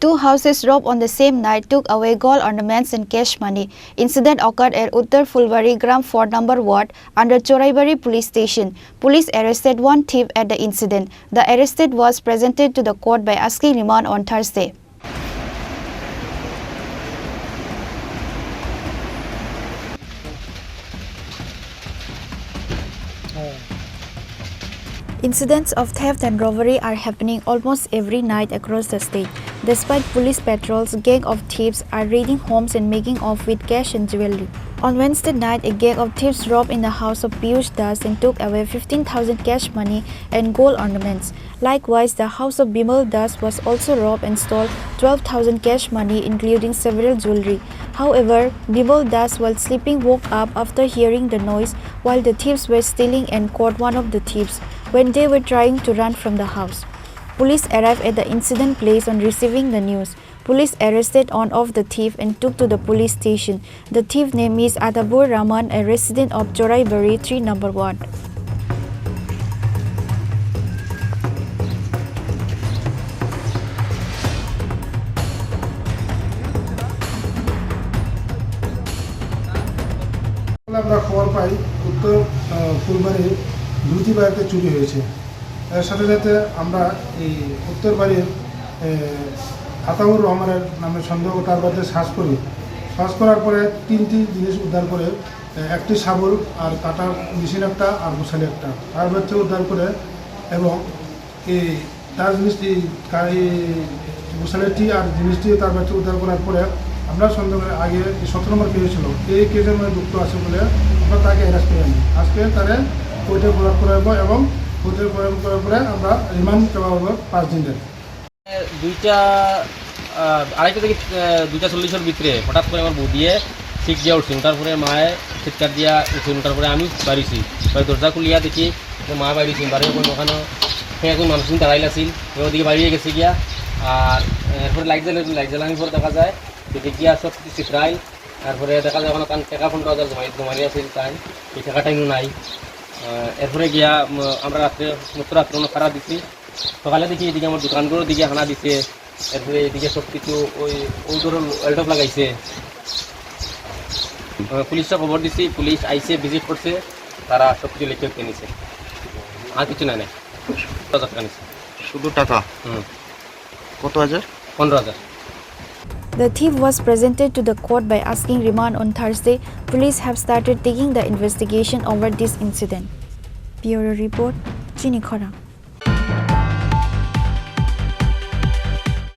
Two houses robbed on the same night took away gold ornaments and cash money. Incident occurred at Uttar Fulbari Gram 4 number ward under Choraibari police station. Police arrested one thief at the incident. The arrested was presented to the court by asking remand on Thursday. Incidents of theft and robbery are happening almost every night across the state. Despite police patrols, gang of thieves are raiding homes and making off with cash and jewelry. On Wednesday night, a gang of thieves robbed in the house of Piyush Das and took away 15,000 cash money and gold ornaments. Likewise, the house of Bimal Das was also robbed and stole 12,000 cash money including several jewelry. However, Bimal Das while sleeping woke up after hearing the noise while the thieves were stealing and caught one of the thieves when they were trying to run from the house. Police arrived at the incident place on receiving the news. Police arrested one of the thief and took to the police station. The thief name is Adabur Rahman, a resident of Choraibari 3 number 1. আমরা খবর পাই উত্তর ফুলবাড়ি দুটি বাড়িতে চুরি হয়েছে। এর সাথে সাথে আমরা এই উত্তর বাড়ির আতাউর রহমানের নামে সন্দেহ তার বাড়িতে সার্চ করি। সার্চ করার পরে 3টি জিনিস উদ্ধার করে, একটি শাবল আর কাটার মেশিন একটা আর মশালি একটা তার বাড়িতে উদ্ধার করে এবং এই তার জিনিসটি মশালিটি আর জিনিসটি তার বাড়িতে উদ্ধার করার পরে আমরা সন্দেহ আগে 17 নম্বর কেস ছিল, এই কেসের মধ্যে যুক্ত আছে বলে আমরা তাকে অ্যারেস্ট করে নিই। আজকে তারা কোর্টে প্রয়োগ করাবো এবং কোর্টে প্রয়োগ করার পরে আমরা রিমান্ড দেওয়া হবে 5 দিনের। 2:30 থেকে 2:40 ভিতরে হঠাৎ করে আমার বউ দিয়ে ঠিক দিয়ে উঠছি। তারপরে মায়ে চিৎকার দিয়া উঠি। তারপরে আমি বাড়িছি, দরজা খুলিয়া দেখি মা বাড়িছি। বাড়ির ওখানে এখন মানুষ দাঁড়াইল আছিল, ওদিকে বাড়িয়ে গেছে গিয়া। আর এরপরে লাইট জ্বালানোর পরে দেখা যায় গিয়া সব কিছু চিত্রাইল। তারপরে দেখা যায় ওখানে টাকা 15,000 জমাই আছিল, তাই এই টাকাটা ইনু নাই। এরপরে গিয়া আমরা রাত্রে অনেক খারাপ দিচ্ছি। সকালে দেখি এদিকে আমার দোকানগুলোর দিকে হানা দিছে। এরপরে এদিকে সব কিছু ওই ধরো ওয়েলটপ লাগাইছে। পুলিশটা খবর দিচ্ছি, পুলিশ আইসে ভিজিট করছে, তারা সব কিছু লিখে নিছে। আর কিছু নাই 10,000 টাকা নিছে। শুধু টাকা? কত হাজার? 15,000। The thief was presented to the court by asking remand on Thursday. Police have started taking the investigation over this incident. Bureau Report, Chini Khora.